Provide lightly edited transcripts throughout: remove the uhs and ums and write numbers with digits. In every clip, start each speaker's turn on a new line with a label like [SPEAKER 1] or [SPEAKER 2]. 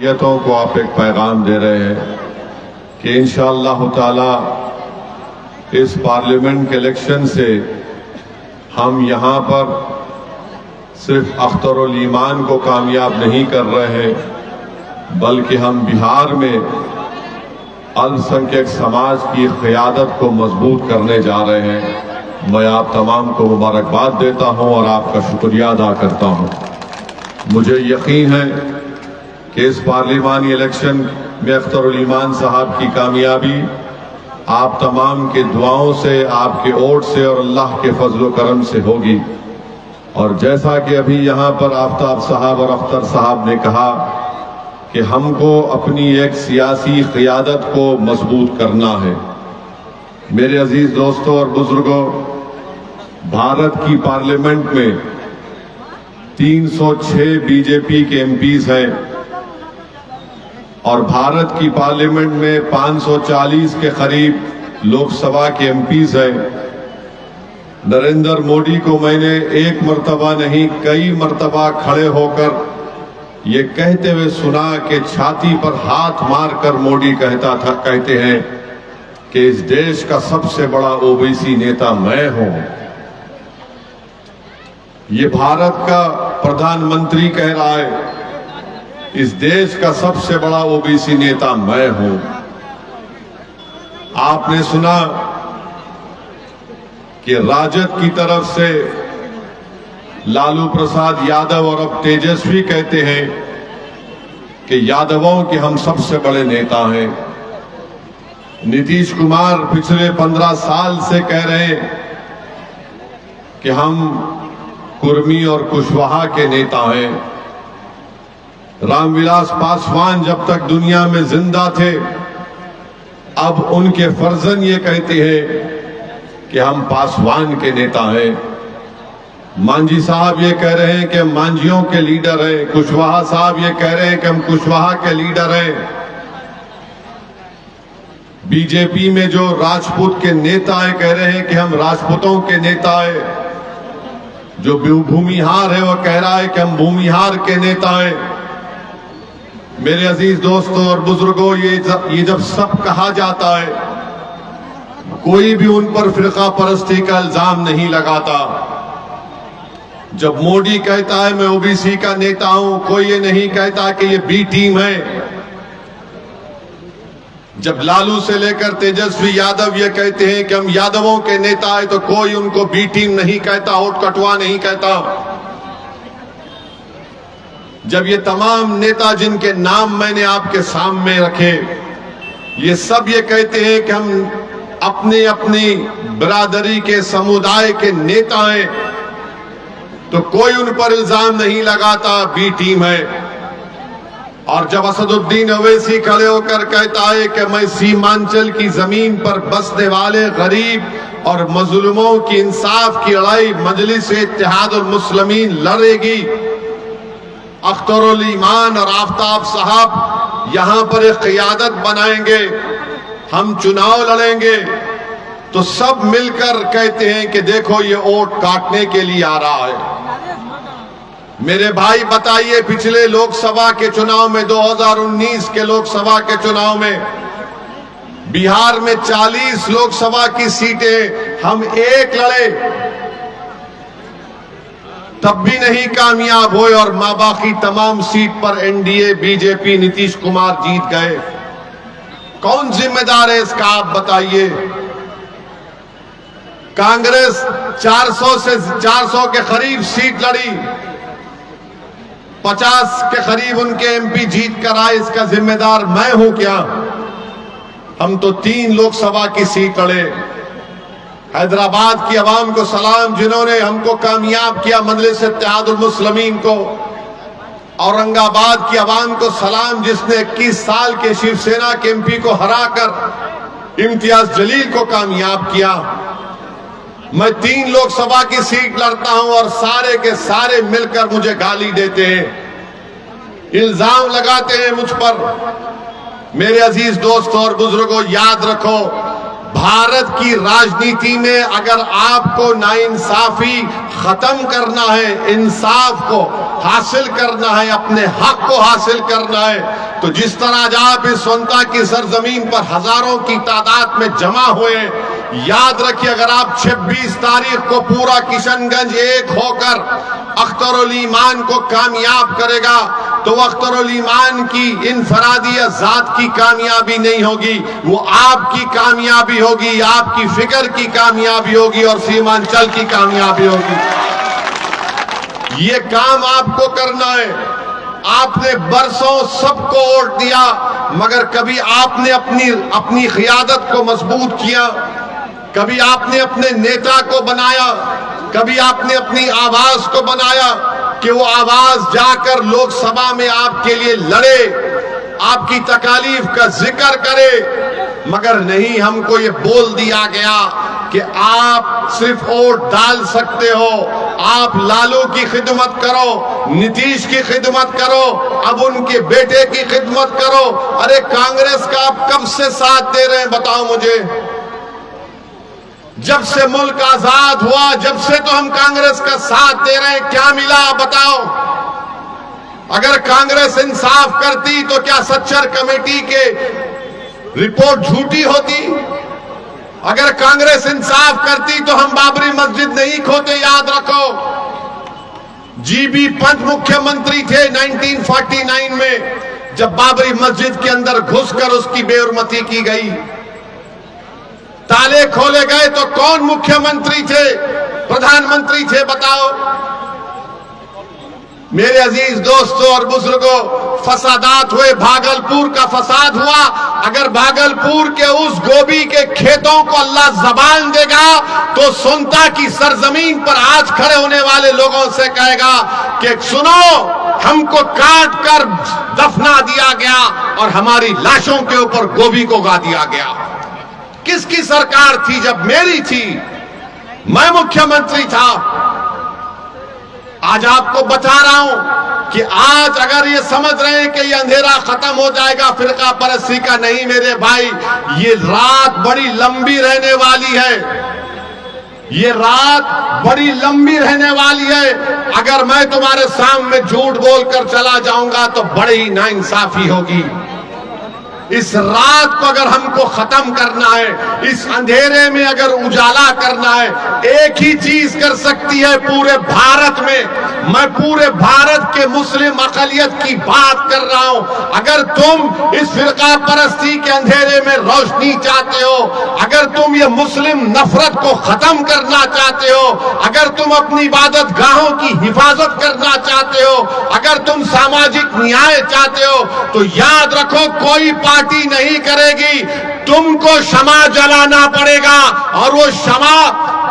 [SPEAKER 1] शख्सियतों को आप एक पैगाम दे रहे हैं कि इंशाअल्लाह ताला इस पार्लियामेंट के इलेक्शन से हम यहाँ पर सिर्फ अख्तरुल ईमान को कामयाब नहीं कर रहे हैं, बल्कि हम बिहार में अल्पसंख्यक समाज की क़यादत को मजबूत करने जा रहे हैं। मैं आप तमाम को मुबारकबाद देता हूं और आपका शुक्रिया अदा करता हूं। मुझे यकीन है कि इस पार्लिमानी इलेक्शन में अख्तरुल ईमान साहब की कामयाबी आप तमाम के दुआओं से, आपके वोट से और अल्लाह के फजल करम से होगी। और जैसा कि अभी यहाँ पर आफ्ताब साहब और अख्तर साहब ने कहा कि हमको अपनी एक सियासी क़यादत को मजबूत करना है। मेरे अजीज दोस्तों और बुजुर्गों, भारत की पार्लियामेंट में 306 बीजेपी के एमपीज हैं और भारत की पार्लियामेंट में 540 के करीब लोकसभा के एमपीज हैं। नरेंद्र मोदी को मैंने एक मर्तबा नहीं कई मर्तबा खड़े होकर ये कहते हुए सुना कि छाती पर हाथ मारकर मोदी कहते हैं कि इस देश का सबसे बड़ा ओबीसी नेता मैं हूं। ये भारत का प्रधानमंत्री कह रहा है इस देश का सबसे बड़ा ओबीसी नेता मैं हूं। आपने सुना कि राजद की तरफ से लालू प्रसाद यादव और अब तेजस्वी कहते हैं कि यादवों के हम सबसे बड़े नेता हैं। नीतीश कुमार पिछले 15 साल से कह रहे हैं कि हम कुर्मी और कुशवाहा के नेता हैं। रामविलास पासवान जब तक दुनिया में जिंदा थे, अब उनके फर्जन ये कहते हैं कि हम पासवान के नेता हैं। मांझी साहब ये कह रहे हैं कि हम मांझियों के लीडर हैं। कुशवाहा साहब ये कह रहे हैं कि हम कुशवाहा के लीडर हैं। बीजेपी में जो राजपूत के नेता है कह रहे हैं कि हम राजपूतों के नेता हैं। जो भूमिहार है वो कह रहा है कि हम भूमिहार के नेता हैं। मेरे अजीज दोस्तों और बुजुर्गों, ये जब सब कहा जाता है, कोई भी उन पर फिरका परस्ती का इल्जाम नहीं लगाता। जब मोदी कहता है मैं ओबीसी का नेता हूं, कोई ये नहीं कहता कि ये बी टीम है। जब लालू से लेकर तेजस्वी यादव ये कहते हैं कि हम यादवों के नेता हैं, तो कोई उनको बी टीम नहीं कहता, वोट कटवा नहीं कहता। जब ये तमाम नेता जिनके नाम मैंने आपके सामने रखे, ये सब ये कहते हैं कि हम अपनी अपनी बिरादरी के समुदाय के नेता हैं, तो कोई उन पर इल्जाम नहीं लगाता बी टीम है। और जब असदुद्दीन ओवैसी खड़े होकर कहता है कि मैं सीमांचल की जमीन पर बसने वाले गरीब और मजलूमों की इंसाफ की लड़ाई मजलिस इत्तेहादुल मुस्लिमीन लड़ेगी, अख्तरुल ईमान और आफ्ताब साहब यहां पर एक क़यादत बनाएंगे, हम चुनाव लड़ेंगे, तो सब मिलकर कहते हैं कि देखो ये वोट काटने के लिए आ रहा है। मेरे भाई बताइए, पिछले लोकसभा के चुनाव में 2019 के लोकसभा के चुनाव में बिहार में 40 लोकसभा की सीटें हम एक लड़े, तब भी नहीं कामयाब हुए और बाकी तमाम सीट पर एनडीए बीजेपी नीतीश कुमार जीत गए। कौन जिम्मेदार है इसका, आप बताइए। कांग्रेस 400 के करीब सीट लड़ी, 50 के करीब उनके एमपी जीत कर आए, इसका जिम्मेदार मैं हूं क्या? हम तो 3 लोकसभा की सीट लड़े। हैदराबाद की आवाम को सलाम, जिन्होंने हमको कामयाब किया मजलिस इत्तेहादुल मुस्लिमीन को। औरंगाबाद की आवाम को सलाम, जिसने 21 साल के शिवसेना के एमपी को हराकर इम्तियाज जलील को कामयाब किया। मैं 3 लोकसभा की सीट लड़ता हूं और सारे के सारे मिलकर मुझे गाली देते हैं, इल्जाम लगाते हैं मुझ पर। मेरे अजीज दोस्तों और बुजुर्गों, याद रखो, भारत की राजनीति में अगर आपको नाइंसाफी खत्म करना है, इंसाफ को हासिल करना है, अपने हक को हासिल करना है, तो जिस तरह आज आप इस स्वतंत्रता की सरजमीन पर हजारों की तादाद में जमा हुए, याद रखिए अगर आप 26 तारीख को पूरा किशनगंज एक होकर अख्तरुल ईमान को कामयाब करेगा, तो अख्तरुल ईमान की इनफरादी ज़ात की कामयाबी नहीं होगी, वो आपकी कामयाबी होगी, आपकी फिक्र की कामयाबी होगी और सीमांचल की कामयाबी होगी। ये काम आपको करना है। आपने बरसों सबको वोट दिया, मगर कभी आपने अपनी क़ियादत को मजबूत किया, कभी आपने अपने नेता को बनाया, कभी आपने अपनी आवाज को बनाया कि वो आवाज जाकर लोकसभा में आपके लिए लड़े, आपकी तकालीफ का जिक्र करे। मगर नहीं, हमको ये बोल दिया गया कि आप सिर्फ वोट डाल सकते हो, आप लालू की खिदमत करो, नीतीश की खिदमत करो, अब उनके बेटे की खिदमत करो। अरे कांग्रेस का आप कब से साथ दे रहे हैं बताओ मुझे? जब से मुल्क आजाद हुआ, जब से तो हम कांग्रेस का साथ दे रहे हैं, क्या मिला बताओ? अगर कांग्रेस इंसाफ करती तो क्या सच्चर कमेटी के रिपोर्ट झूठी होती? अगर कांग्रेस इंसाफ करती तो हम बाबरी मस्जिद नहीं खोते, याद रखो। जीबी पंत मुख्यमंत्री थे 1949 में, जब बाबरी मस्जिद के अंदर घुसकर उसकी बेहुरमती की गई, ताले खोले गए, तो कौन मुख्यमंत्री थे, प्रधानमंत्री थे बताओ? मेरे अजीज दोस्तों और बुजुर्गों, फसादात हुए, भागलपुर का फसाद हुआ। अगर भागलपुर के उस गोभी के खेतों को अल्लाह जबान देगा तो सुनता की सरजमीन पर आज खड़े होने वाले लोगों से कहेगा कि सुनो, हमको काट कर दफना दिया गया और हमारी लाशों के ऊपर गोभी को उगा दिया गया। किसकी सरकार थी? जब मेरी थी, मैं मुख्यमंत्री था। आज आपको बता रहा हूं कि आज अगर ये समझ रहे हैं कि ये अंधेरा खत्म हो जाएगा फिरका परस्ती का, नहीं मेरे भाई, ये रात बड़ी लंबी रहने वाली है। ये रात बड़ी लंबी रहने वाली है। अगर मैं तुम्हारे सामने झूठ बोलकर चला जाऊंगा तो बड़ी नाइंसाफी होगी। इस रात को अगर हमको खत्म करना है, इस अंधेरे में अगर उजाला करना है, एक ही चीज कर सकती है पूरे भारत में। मैं पूरे भारत के मुस्लिम अक़लियत की बात कर रहा हूं। अगर तुम इस फिरका परस्ती के अंधेरे में रोशनी चाहते हो, अगर तुम ये मुस्लिम नफरत को खत्म करना चाहते हो, अगर तुम अपनी इबादत गाहों की हिफाजत करना चाहते हो, अगर तुम सामाजिक न्याय चाहते हो, तो याद रखो कोई पार्टी नहीं करेगी। तुमको शमा जलाना पड़ेगा और वो शमा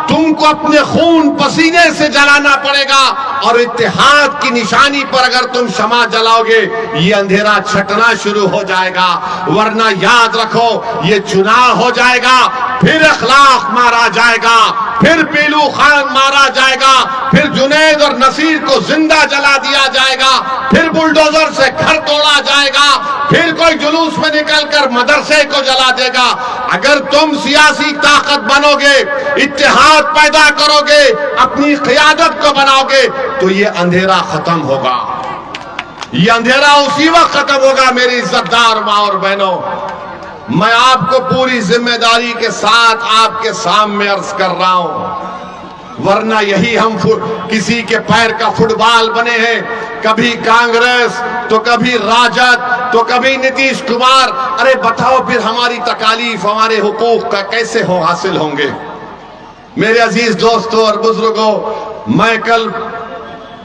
[SPEAKER 1] तुमको अपने खून पसीने से जलाना पड़ेगा। और इत्तेहाद की निशानी पर अगर तुम शमा जलाओगे, ये अंधेरा छटना शुरू हो जाएगा। वरना याद रखो, ये चुनाव हो जाएगा, फिर अखलाक मारा जाएगा, फिर पीलू खान मारा जाएगा, फिर जुनैद और नसीर को जिंदा जला दिया जाएगा, फिर बुलडोजर से घर तोड़ा जाएगा, फिर कोई जुलूस में निकलकर मदरसे को जला देगा। अगर तुम सियासी ताकत बनोगे, इत्तेहाद पैदा करोगे, अपनी क़ियादत को बनाओगे, तो ये अंधेरा खत्म होगा। ये अंधेरा उसी वक्त खत्म होगा मेरी इज्जतदार माँ और बहनों। मैं आपको पूरी जिम्मेदारी के साथ आपके सामने अर्ज कर रहा हूं। वरना यही हम किसी के पैर का फुटबॉल बने हैं, कभी कांग्रेस तो कभी राजद तो कभी नीतीश कुमार। अरे बताओ फिर हमारी तकालीफ, हमारे हुकूक का कैसे हासिल होंगे? मेरे अजीज दोस्तों और बुजुर्गों, मैं कल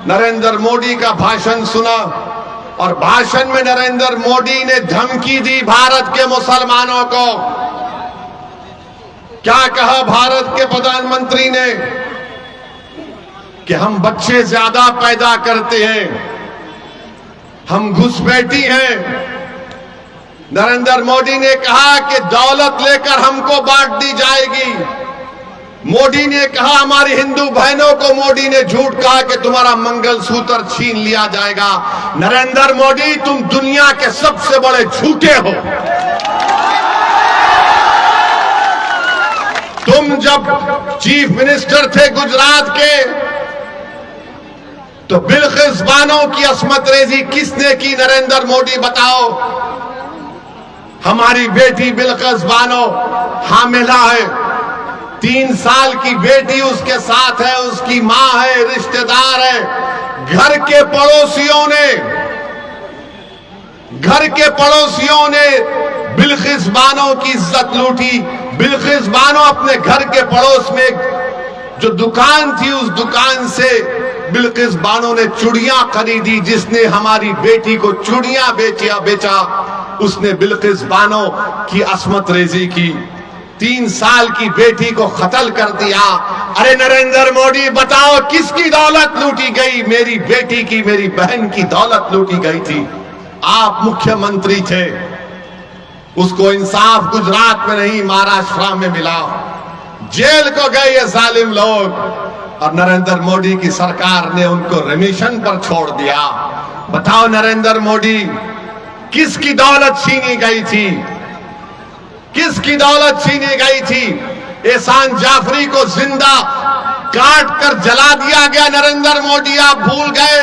[SPEAKER 1] नरेंद्र मोदी का भाषण सुना और भाषण में नरेंद्र मोदी ने धमकी दी भारत के मुसलमानों को। क्या कहा भारत के प्रधानमंत्री ने? कि हम बच्चे ज्यादा पैदा करते हैं, हम घुसपैठी हैं। नरेंद्र मोदी ने कहा कि दौलत लेकर हमको बांट दी जाएगी। मोदी ने कहा, हमारी हिंदू बहनों को मोदी ने झूठ कहा कि तुम्हारा मंगलसूत्र छीन लिया जाएगा। नरेंद्र मोदी, तुम दुनिया के सबसे बड़े झूठे हो। जब चीफ मिनिस्टर थे गुजरात के, तो बिल्किस बानो की अस्मत रेजी किसने की? नरेंद्र मोदी बताओ। हमारी बेटी बिल्किस बानो हामिला है, 3 साल की बेटी उसके साथ है, उसकी मां है, रिश्तेदार है। घर के पड़ोसियों ने बिल्किस बानो की इज्जत लूटी। बिल्किस बानो अपने घर के पड़ोस में जो दुकान थी, उस दुकान से बिल्किस बानो ने चूड़ियां खरीदी। जिसने हमारी बेटी को चूड़ियां बेचा उसने बिल्किस बानो की अस्मत रेजी की। 3 साल की बेटी को कत्ल कर दिया। अरे नरेंद्र मोदी बताओ, किसकी दौलत लूटी गई? मेरी बेटी की, मेरी बहन की दौलत लूटी गई थी। आप मुख्यमंत्री थे, उसको इंसाफ गुजरात में नहीं महाराष्ट्र में मिला, जेल को गए ये जालिम लोग, और नरेंद्र मोदी की सरकार ने उनको रिमिशन पर छोड़ दिया। बताओ नरेंद्र मोदी, किसकी दौलत छीनी गई थी? किसकी दौलत छीनी गई थी? एहसान जाफरी को जिंदा काट कर जला दिया गया। नरेंद्र मोदी आप भूल गए,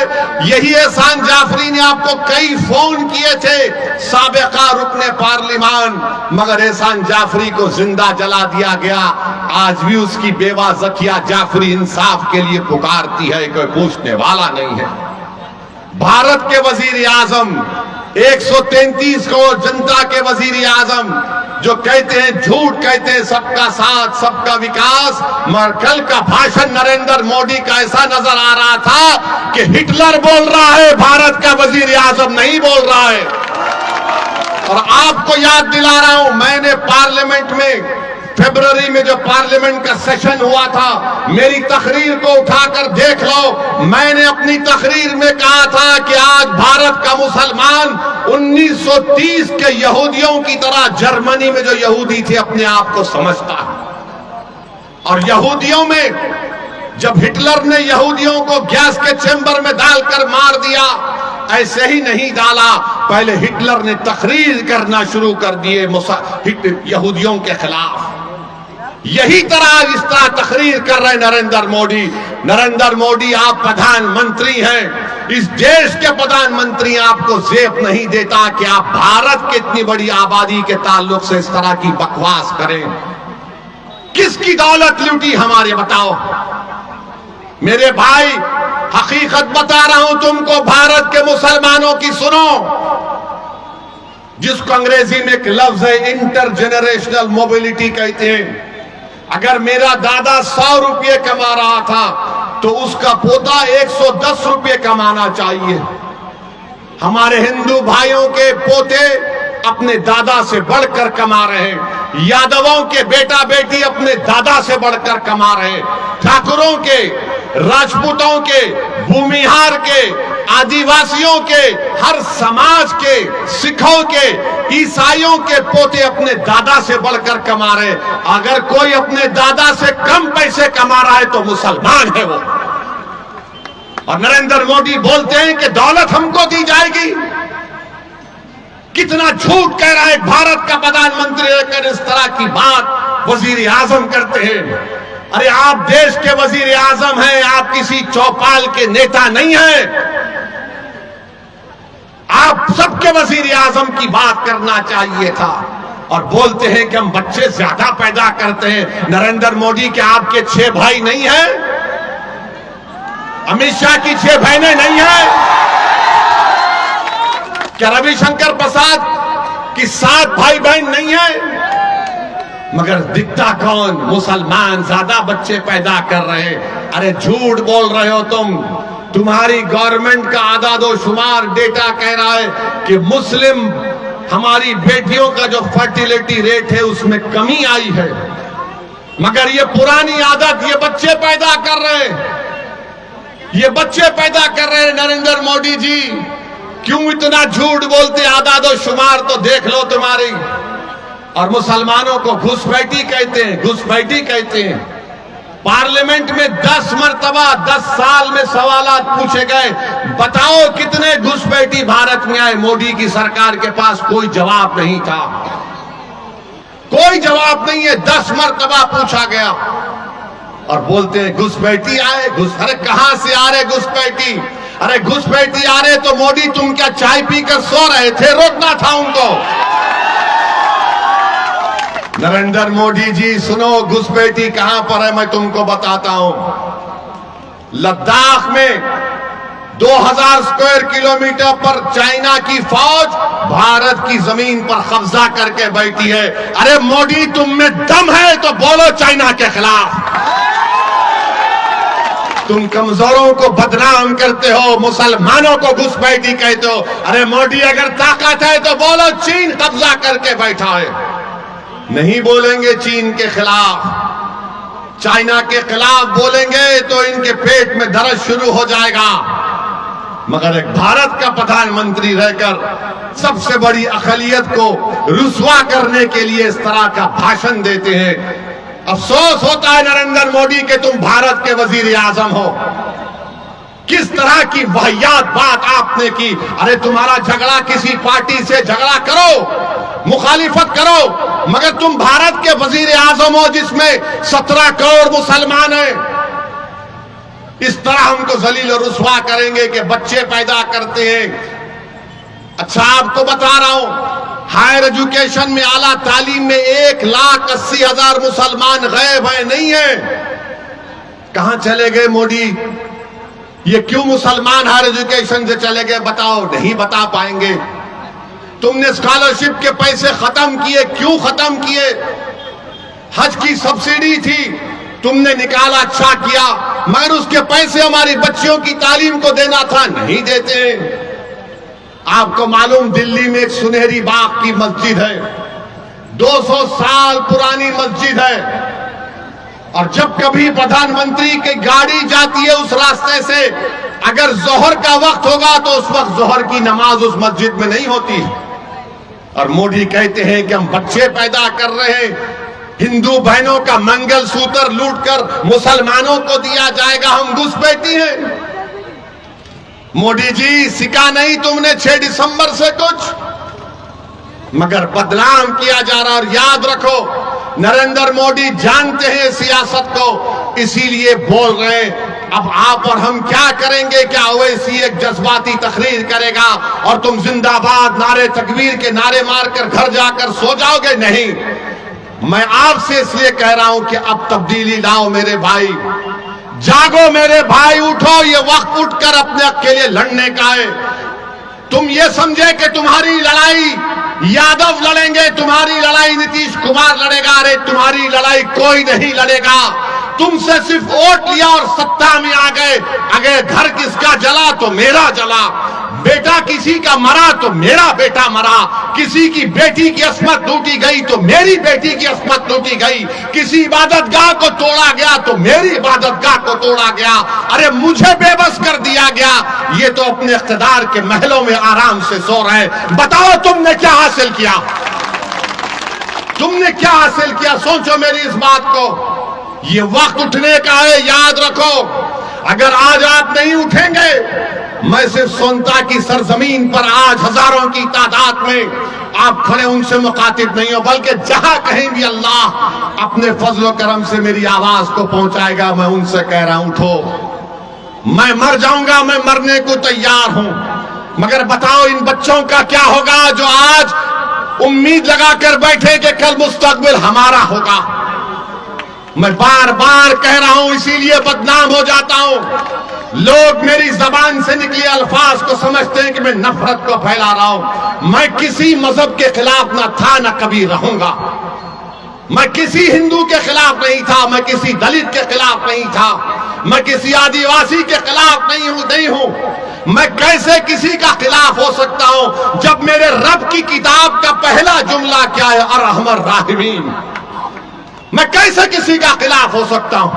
[SPEAKER 1] यही एहसान जाफरी ने आपको कई फोन किए थे, साबिका रुकने पार्लिमान, मगर एहसान जाफरी को जिंदा जला दिया गया। आज भी उसकी बेवा जकिया जाफरी इंसाफ के लिए पुकारती है, कोई पूछने वाला नहीं है। भारत के वजीर आजम, 133 करोड़ जनता के वजीर आजम, जो कहते हैं, झूठ कहते हैं सबका साथ सबका विकास, मगर कल का भाषण नरेंद्र मोदी का ऐसा नजर आ रहा था कि हिटलर बोल रहा है, भारत का वजीर आजम नहीं बोल रहा है। और आपको याद दिला रहा हूं, मैंने पार्लियामेंट में फरवरी में जो पार्लियामेंट का सेशन हुआ था, मेरी तकरीर को उठाकर देख लो। मैंने अपनी तकरीर में कहा था कि आज भारत का मुसलमान 1930 के यहूदियों की तरह जर्मनी में जो यहूदी थे अपने आप को समझता है। और यहूदियों में जब हिटलर ने यहूदियों को गैस के चैम्बर में डालकर मार दिया, ऐसे ही नहीं डाला, पहले हिटलर ने तकरीर करना शुरू कर दिए यहूदियों के खिलाफ। यही तरह इस तरह तकरीर कर रहे नरेंद्र मोदी। नरेंद्र मोदी, आप प्रधानमंत्री हैं, इस देश के प्रधानमंत्री, आपको जेब नहीं देता कि आप भारत की इतनी बड़ी आबादी के ताल्लुक से इस तरह की बकवास करें। किसकी दौलत लूटी हमारे, बताओ मेरे भाई। हकीकत बता रहा हूं तुमको, भारत के मुसलमानों की सुनो, जिसको अंग्रेजी में एक लफ्ज है इंटरजेनरेशनल मोबिलिटी कहते हैं। अगर मेरा दादा 100 रुपये कमा रहा था तो उसका पोता 110 रुपये कमाना चाहिए। हमारे हिंदू भाइयों के पोते अपने दादा से बढ़कर कमा रहे हैं, यादवों के बेटा बेटी अपने दादा से बढ़कर कमा रहे हैं, ठाकुरों के, राजपूतों के, भूमिहार के, आदिवासियों के, हर समाज के, सिखों के, ईसाइयों के पोते अपने दादा से बढ़कर कमा रहे हैं। अगर कोई अपने दादा से कम पैसे कमा रहा है तो मुसलमान है वो। और नरेंद्र मोदी बोलते हैं कि दौलत हमको दी जाएगी। कितना झूठ कह रहा है भारत का प्रधानमंत्री लेकर इस तरह की बात वजीर आजम करते हैं। अरे आप देश के वजीर आजम हैं, आप किसी चौपाल के नेता नहीं हैं। आप सबके वजीर आजम की बात करना चाहिए था। और बोलते हैं कि हम बच्चे ज्यादा पैदा करते हैं। नरेंद्र मोदी के आपके 6 भाई नहीं हैं? अमित शाह की 6 बहनें नहीं हैं? क्या रविशंकर प्रसाद की 7 भाई बहन नहीं है? मगर दिखता कौन? मुसलमान ज्यादा बच्चे पैदा कर रहे हैं। अरे झूठ बोल रहे हो तुम। तुम्हारी गवर्नमेंट का आदादोशुमार डेटा कह रहा है कि मुस्लिम हमारी बेटियों का जो फर्टिलिटी रेट है उसमें कमी आई है, मगर ये पुरानी आदत, ये बच्चे पैदा कर रहे हैं, ये बच्चे पैदा कर रहे हैं। नरेंद्र मोदी जी क्यों इतना झूठ बोलते? आदादोशुमार तो देख लो तुम्हारी। और मुसलमानों को घुसपैठी कहते हैं, घुसपैठी कहते हैं। पार्लियामेंट में 10 मरतबा 10 साल में सवालात पूछे गए, बताओ कितने घुसपैठी भारत में आए? मोदी की सरकार के पास कोई जवाब नहीं था। कोई जवाब नहीं है। 10 मरतबा पूछा गया और बोलते हैं घुसपैठी आए। अरे कहां से आ रहे घुसपैठी? अरे घुसपैठी आ रहे तो मोदी तुम क्या चाय पीकर सो रहे थे? रोकना था उनको। नरेंद्र मोदी जी सुनो, घुसपैठी कहां पर है मैं तुमको बताता हूं। लद्दाख में 2000 स्क्वायर किलोमीटर पर चाइना की फौज भारत की जमीन पर कब्जा करके बैठी है। अरे मोदी तुम में दम है तो बोलो चाइना के खिलाफ। तुम कमजोरों को बदनाम करते हो, मुसलमानों को घुसपैठी कहते हो। अरे मोदी अगर ताकत है तो बोलो चीन कब्जा करके बैठा है। नहीं बोलेंगे चीन के खिलाफ, चाइना के खिलाफ बोलेंगे तो इनके पेट में दर्द शुरू हो जाएगा। मगर एक भारत का प्रधानमंत्री रहकर सबसे बड़ी अकलियत को रुसवा करने के लिए इस तरह का भाषण देते हैं। अफसोस होता है नरेंद्र मोदी के तुम भारत के वजीर आजम हो। किस तरह की वाहियात बात आपने की। अरे तुम्हारा झगड़ा किसी पार्टी से झगड़ा करो, मुखालिफत करो, मगर तुम भारत के वजीर आजम हो जिसमें 17 करोड़ मुसलमान हैं। इस तरह हमको जलील और रुसवा करेंगे कि बच्चे पैदा करते हैं। अच्छा आपको बता रहा हूं, हायर एजुकेशन में, आला तालीम में 1,80,000 मुसलमान गायब है, नहीं है। कहां चले गए मोदी? ये क्यों मुसलमान हायर एजुकेशन से चले गए बताओ? नहीं बता पाएंगे। तुमने स्कॉलरशिप के पैसे खत्म किए, क्यों खत्म किए? हज की सब्सिडी थी, तुमने निकाला, अच्छा किया, मगर उसके पैसे हमारी बच्चियों की तालीम को देना था, नहीं देते। आपको मालूम दिल्ली में एक सुनहरी बाग की मस्जिद है, 200 साल पुरानी मस्जिद है, और जब कभी प्रधानमंत्री की गाड़ी जाती है उस रास्ते से, अगर जोहर का वक्त होगा तो उस वक्त जोहर की नमाज उस मस्जिद में नहीं होती। और मोदी कहते हैं कि हम बच्चे पैदा कर रहे हैं, हिंदू बहनों का मंगल सूत्र लूटकर मुसलमानों को दिया जाएगा, हम घुसपैठी हैं। मोदी जी सिखा नहीं तुमने 6 दिसंबर से कुछ, मगर बदनाम किया जा रहा। और याद रखो नरेंद्र मोदी जानते हैं सियासत को, इसीलिए बोल रहे हैं। अब आप और हम क्या करेंगे? क्या ओवैसी एक जज्बाती तकरीर करेगा और तुम जिंदाबाद नारे तकबीर के नारे मारकर घर जाकर सो जाओगे? नहीं। मैं आपसे इसलिए कह रहा हूं कि अब तब्दीली लाओ मेरे भाई, जागो मेरे भाई, उठो। ये वक्त उठकर अपने हक के लिए लड़ने का है। तुम ये समझे कि तुम्हारी लड़ाई यादव लड़ेंगे, तुम्हारी लड़ाई नीतीश कुमार लड़ेगा। अरे तुम्हारी लड़ाई कोई नहीं लड़ेगा। तुमसे सिर्फ वोट लिया और सत्ता में आ गए। अगर घर किसका जला तो मेरा जला, बेटा किसी का मरा तो मेरा बेटा मरा, किसी की बेटी की अस्मत लूटी गई तो मेरी बेटी की अस्मत लूटी गई, किसी इबादतगाह को तोड़ा गया तो मेरी इबादतगाह को तोड़ा गया। अरे मुझे बेबस कर दिया गया। ये तो अपने इख्तिदार के महलों में आराम से सो रहे। बताओ तुमने क्या हासिल किया? तुमने क्या हासिल किया? सोचो मेरी इस बात को। ये वक्त उठने का है, याद रखो। अगर आज आप नहीं उठेंगे, मैं सिर्फ सोनता की सरजमीन पर आज हजारों की तादाद में आप खड़े उनसे मुखातिब नहीं हो, बल्कि जहां कहीं भी अल्लाह अपने फजल करम से मेरी आवाज को पहुंचाएगा, मैं उनसे कह रहा हूं उठो। मैं मर जाऊंगा, मैं मरने को तैयार हूं, मगर बताओ इन बच्चों का क्या होगा जो आज उम्मीद लगाकर बैठे कि कल मुस्तकबिल हमारा होगा। मैं बार बार कह रहा हूं, इसीलिए बदनाम हो जाता हूं। लोग मेरी जबान से निकले अल्फाज को समझते हैं कि मैं नफरत को फैला रहा हूं। मैं किसी मजहब के खिलाफ ना था, ना कभी रहूंगा। मैं किसी हिंदू के खिलाफ नहीं था, मैं किसी दलित के खिलाफ नहीं था, मैं किसी आदिवासी के खिलाफ नहीं हूं। मैं कैसे किसी का खिलाफ हो सकता हूं जब मेरे रब की किताब का पहला जुमला क्या है? अरहमर राहिमीन। मैं कैसे किसी का खिलाफ हो सकता हूं?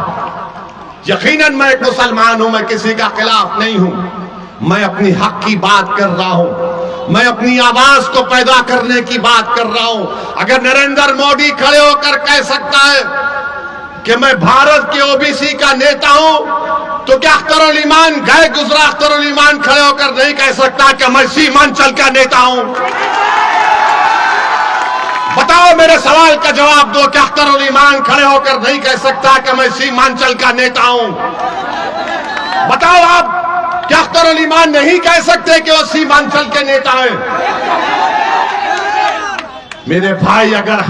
[SPEAKER 1] यकीनन मैं एक मुसलमान हूं, मैं किसी का खिलाफ नहीं हूं। मैं अपनी हक की बात कर रहा हूं, मैं अपनी आवाज को पैदा करने की बात कर रहा हूं। अगर नरेंद्र मोदी खड़े होकर कह सकता है कि मैं भारत के ओबीसी का नेता हूं, तो क्या अख्तरुल ईमान गए गुजरा अख्तरुल ईमान खड़े होकर नहीं कह सकता कि मैं सीमांचल का नेता हूं? बताओ मेरे सवाल का जवाब दो कि अख्तर उल ईमान खड़े होकर नहीं कह सकता कि मैं सीमांचल का नेता हूं। बताओ आप, क्या अख्तर उल ईमान नहीं कह सकते कि वो सीमांचल के नेता हैं? मेरे भाई, अगर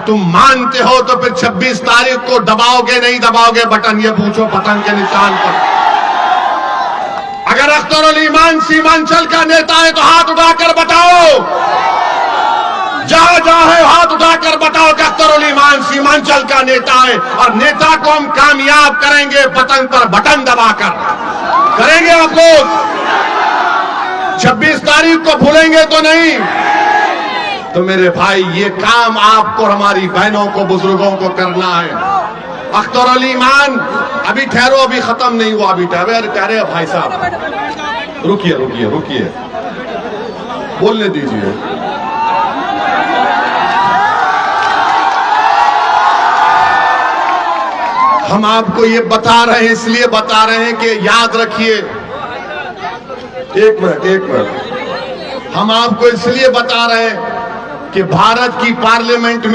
[SPEAKER 1] तुम मानते हो तो फिर 26 तारीख को दबाओगे नहीं दबाओगे बटन, ये पूछो पतंग के निशान पर। अगर अख्तर उल ईमान सीमांचल का नेता है तो हाथ उठाकर बताओ, जहां जहां है हाथ उठाकर बताओ कि अख्तर उल ईमान सीमांचल का नेता है। और नेता को हम कामयाब करेंगे पतंग पर बटन दबाकर। करेंगे आप लोग? 26 तारीख को भूलेंगे तो नहीं? तो मेरे भाई, ये काम आपको, हमारी बहनों को, बुजुर्गों को करना है। अख्तर उल ईमान, अभी ठहरो, अभी खत्म नहीं हुआ, अभी ठहरे भाई साहब, रुकिए रुकिए रुकिए, बोलने दीजिए। हम आपको ये बता रहे हैं, इसलिए बता रहे हैं कि याद रखिए। एक मिनट, हम आपको इसलिए बता रहे हैं कि भारत की पार्लियामेंट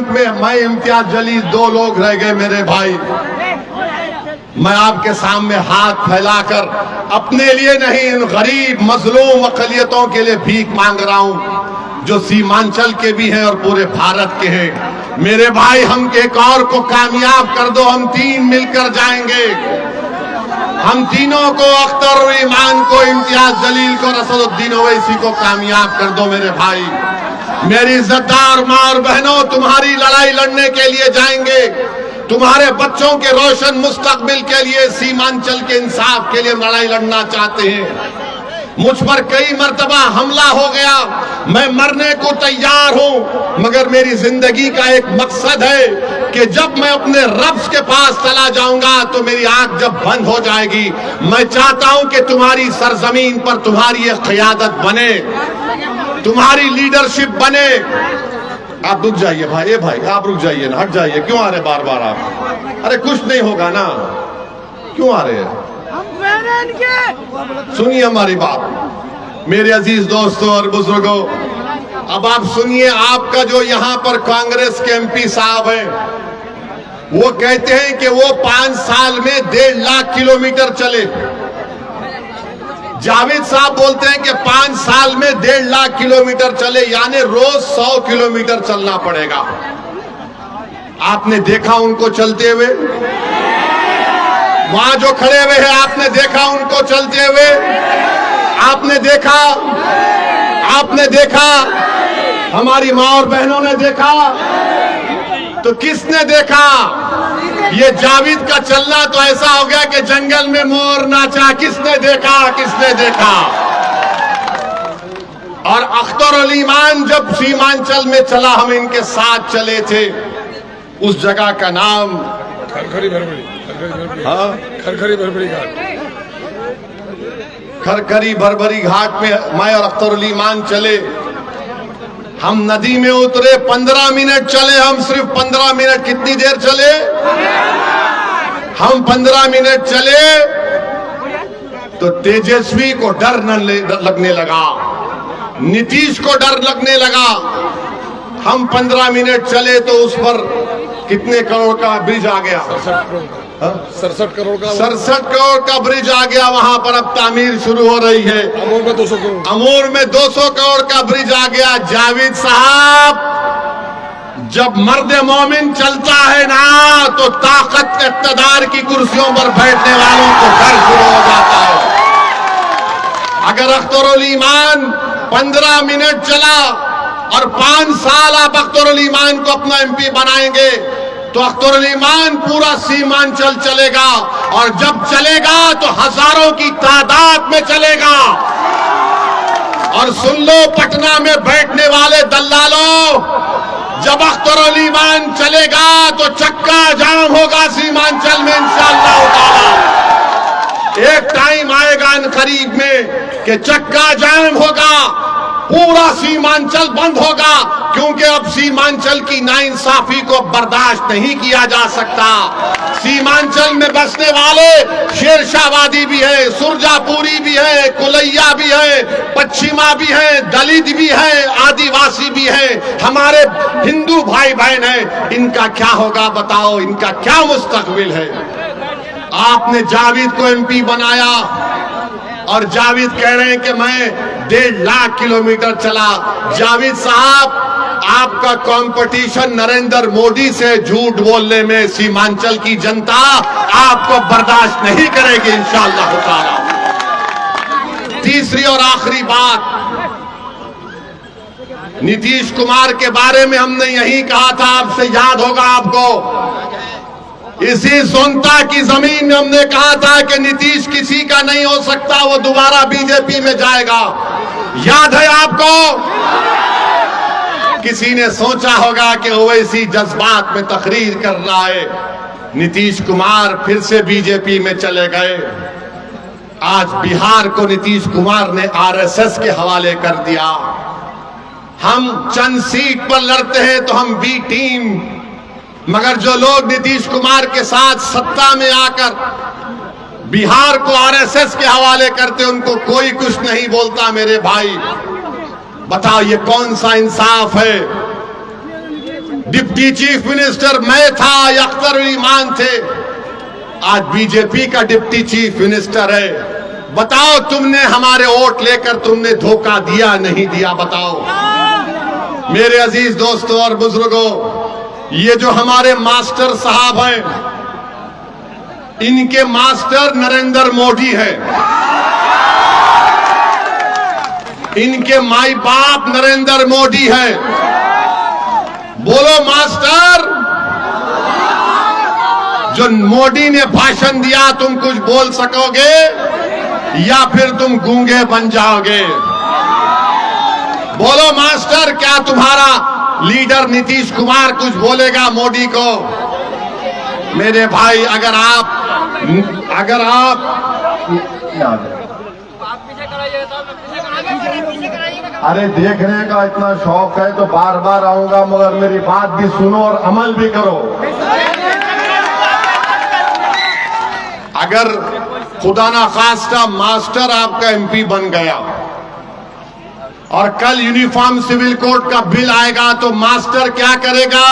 [SPEAKER 1] में मैं, इम्तियाज जलील, 2 लोग रह गए मेरे भाई। मैं आपके सामने हाथ फैलाकर अपने लिए नहीं, इन गरीब मजलूम अक़लियतों के लिए भीख मांग रहा हूं, जो सीमांचल के भी हैं और पूरे भारत के हैं। मेरे भाई, हम एक और को कामयाब कर दो, हम 3 मिलकर जाएंगे। हम तीनों को, अख्तर उल ईमान को, इम्तियाज जलील को, असदुद्दीन ओवैसी को कामयाब कर दो मेरे भाई। मेरी इज्जतदार मां और बहनों, तुम्हारी लड़ाई लड़ने के लिए जाएंगे, तुम्हारे बच्चों के रोशन मुस्तकबिल के लिए, सीमांचल के इंसाफ के लिए लड़ाई लड़ना चाहते हैं। मुझ पर कई मर्तबा हमला हो गया, मैं मरने को तैयार हूं, मगर मेरी जिंदगी का एक मकसद है कि जब मैं अपने रब के पास चला जाऊंगा तो मेरी आंख जब बंद हो जाएगी, मैं चाहता हूं कि तुम्हारी सरजमीन पर तुम्हारी एक क़यादत बने, तुम्हारी लीडरशिप बने। आप रुक जाइए भाई, भाई आप रुक जाइए ना, हट जाइए, क्यों आ रहे बार बार आप? अरे कुछ नहीं होगा ना, क्यों आ रहे हैं? सुनिए हमारी बात, मेरे अजीज दोस्तों और बुजुर्गों, अब आप सुनिए। आपका जो यहां पर कांग्रेस के एमपी साहब हैं, वो कहते हैं कि वो 5 साल में 1.5 लाख किलोमीटर चले। जावेद साहब बोलते हैं कि 5 साल में 1.5 लाख किलोमीटर चले, यानी रोज 100 किलोमीटर चलना पड़ेगा। आपने देखा उनको चलते हुए? वहां जो खड़े हुए हैं, आपने देखा उनको चलते हुए? आपने देखा? हमारी मां और बहनों ने देखा? तो किसने देखा? ये जावेद का चलना तो ऐसा हो गया कि जंगल में मोर नाचा। किसने देखा? और अख्तर उल ईमान जब सीमांचल में चला, हम इनके साथ चले थे। उस जगह का नाम खरखरी भरभरी घाट में मैं और अख्तर उल ईमान चले। हम नदी में उतरे, 15 मिनट चले, हम सिर्फ 15 मिनट। कितनी देर चले? हम 15 मिनट चले तो तेजस्वी को डर लगने लगा, नीतीश को डर लगने लगा। हम 15 मिनट चले तो उस पर कितने करोड़ का ब्रिज आ गया? 67 करोड़ का ब्रिज आ गया। वहां पर अब तामीर शुरू हो रही है। अमूर में 200 करोड़ का ब्रिज आ गया। जावेद साहब, जब मर्द मोमिन चलता है ना, तो ताकत इक़्तिदार की कुर्सियों पर बैठने वालों को डर शुरू हो जाता है। अगर अख्तर उल ईमान 15 मिनट चला और 5 साल आप अख्तर उल ईमान को अपना एमपी बनाएंगे, तो अख्तर उल ईमान पूरा सीमांचल चलेगा। और जब चलेगा तो हजारों की तादाद में चलेगा। और सुन लो, पटना में बैठने वाले दल्लालों, जब अख्तर उल ईमान चलेगा तो चक्का जाम होगा सीमांचल में इंशाअल्लाह ताला। एक टाइम आएगा इन करीब में कि चक्का जाम होगा, पूरा सीमांचल बंद होगा, क्योंकि अब सीमांचल की नाइंसाफी को बर्दाश्त नहीं किया जा सकता। सीमांचल में बसने वाले शेरशाहवादी भी है, सुरजापुरी भी है, कुलैया भी है, पश्चिमा भी है, दलित भी है, आदिवासी भी है, हमारे हिंदू भाई बहन है। इनका क्या होगा बताओ, इनका क्या मुस्तकबिल है? आपने जावेद को एमपी बनाया और जावेद कह रहे हैं कि मैं 1.5 लाख किलोमीटर चला। जावेद साहब, आपका कंपटीशन नरेंद्र मोदी से झूठ बोलने में सीमांचल की जनता आपको बर्दाश्त नहीं करेगी इंशाअल्लाह ताला। तीसरी और आखिरी बात, नीतीश कुमार के बारे में हमने यही कहा था, आपसे याद होगा आपको, इसी सोनता की जमीन में हमने कहा था कि नीतीश किसी का नहीं हो सकता, वो दोबारा बीजेपी में जाएगा। याद है आपको? किसी ने सोचा होगा कि ओवैसी जज्बात में तकरीर कर रहा है, नीतीश कुमार फिर से बीजेपी में चले गए। आज बिहार को नीतीश कुमार ने आरएसएस के हवाले कर दिया। हम चंद सीट पर लड़ते हैं तो हम बी टीम, मगर जो लोग नीतीश कुमार के साथ सत्ता में आकर बिहार को आरएसएस के हवाले करते, उनको कोई कुछ नहीं बोलता। मेरे भाई बताओ, ये कौन सा इंसाफ है? डिप्टी चीफ मिनिस्टर मैं था या अख्तर उल ईमान थे, आज बीजेपी का डिप्टी चीफ मिनिस्टर है। बताओ, तुमने हमारे वोट लेकर तुमने धोखा दिया नहीं दिया? बताओ मेरे अजीज दोस्तों और बुजुर्गों, ये जो हमारे मास्टर साहब हैं, इनके मास्टर नरेंद्र मोदी है, इनके माई बाप नरेंद्र मोदी है। बोलो मास्टर, जो मोदी ने भाषण दिया तुम कुछ बोल सकोगे या फिर तुम गूंगे बन जाओगे? बोलो मास्टर, क्या तुम्हारा लीडर नीतीश कुमार कुछ बोलेगा मोदी को? मेरे भाई, अगर आप
[SPEAKER 2] अरे देखने का इतना शौक है तो बार बार आऊंगा, मगर मेरी बात भी सुनो और अमल भी करो।
[SPEAKER 1] अगर खुदा ना खास्ता मास्टर आपका एमपी बन गया और कल यूनिफॉर्म सिविल कोड का बिल आएगा तो मास्टर क्या करेगा?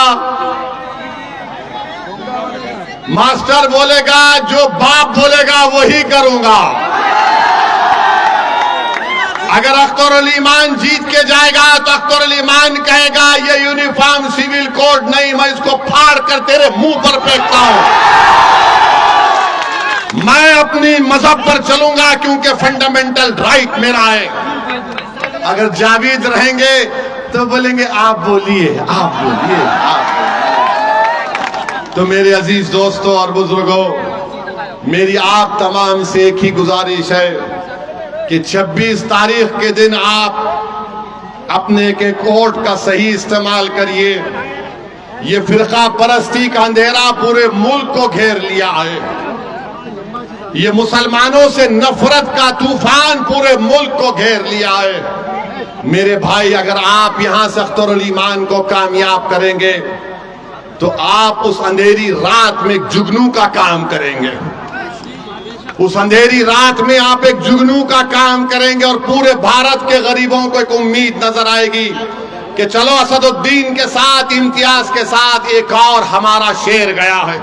[SPEAKER 1] मास्टर बोलेगा जो बाप बोलेगा वही करूंगा। अगर अख्तर उल ईमान जीत के जाएगा तो अख्तर उल ईमान कहेगा ये यूनिफॉर्म सिविल कोड नहीं, मैं इसको फाड़ कर तेरे मुंह पर फेंकता हूं। मैं अपनी मजहब पर चलूंगा क्योंकि फंडामेंटल राइट मेरा है। अगर जावेद रहेंगे तो बोलेंगे आप बोलिए, आप बोलिए, आप बोलिए। तो मेरे अजीज दोस्तों और बुजुर्गों, मेरी आप तमाम से एक ही गुजारिश है कि 26 तारीख के दिन आप अपने के वोट का सही इस्तेमाल करिए। ये फिरका परस्ती का अंधेरा पूरे मुल्क को घेर लिया है। ये मुसलमानों से नफरत का तूफान पूरे मुल्क को घेर लिया है। मेरे भाई, अगर आप यहां से अख्तर उल ईमान को कामयाब करेंगे तो आप उस अंधेरी रात में एक जुगनू का काम करेंगे। उस अंधेरी रात में आप एक जुगनू का काम करेंगे और पूरे भारत के गरीबों को एक उम्मीद नजर आएगी कि चलो असदुद्दीन के साथ, इम्तियाज के साथ एक और हमारा शेर गया है।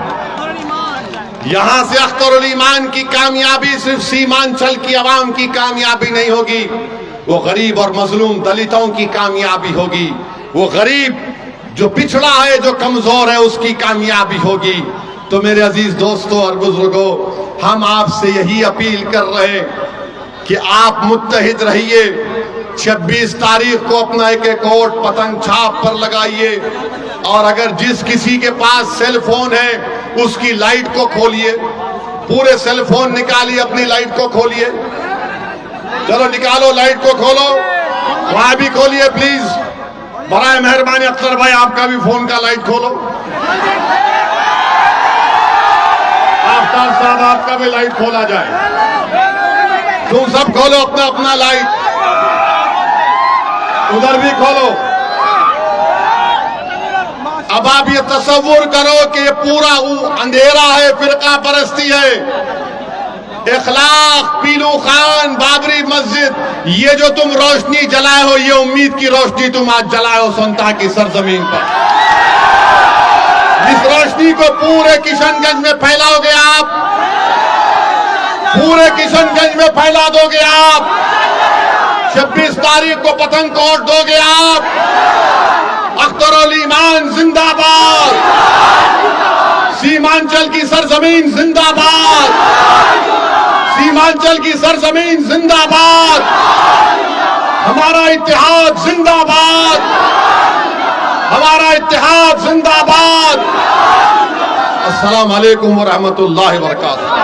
[SPEAKER 1] यहां से अख्तर उल ईमान की कामयाबी सिर्फ सीमांचल की आवाम की कामयाबी नहीं होगी, वो गरीब और मजलूम दलितों की कामयाबी होगी। वो गरीब जो पिछड़ा है, जो कमजोर है, उसकी कामयाबी होगी। तो मेरे अजीज दोस्तों और बुजुर्गों, हम आपसे यही अपील कर रहे हैं कि आप मुत्तहिद रहिए। 26 तारीख को अपना एक एक वोट पतंग छाप पर लगाइए और अगर जिस किसी के पास सेल फोन है उसकी लाइट को खोलिए। पूरे सेल फोन निकालिए, अपनी लाइट को खोलिए। चलो निकालो, लाइट को खोलो, वहां भी खोलिए प्लीज। बराए मेहरबानी अख्तर भाई, आपका भी फोन का लाइट खोलो। आफ्ताब साहब, आपका भी लाइट खोला जाए। तुम सब खोलो अपना अपना लाइट। उधर भी खोलो। अब आप ये तसव्वुर करो कि ये पूरा अंधेरा है, फिरका परस्ती है, इखलाक, पीलू खान, बाबरी मस्जिद, ये जो तुम रोशनी जलाए हो, ये उम्मीद की रोशनी तुम आज जलाए हो संता की सरजमीन पर। इस रोशनी को पूरे किशनगंज में फैलाओगे आप, पूरे किशनगंज में फैला दोगे आप। 26 तारीख को पतंग कोट दोगे आप। अख्तरुल ईमान जिंदाबाद, सीमांचल की सरजमीन जिंदाबाद, सीमांचल की सरजमीन जिंदाबाद, हमारा इत्तेहाद जिंदाबाद, हमारा इत्तेहाद जिंदाबाद। अस्सलाम वालेकुम व रहमतुल्लाहि व बरकातहू।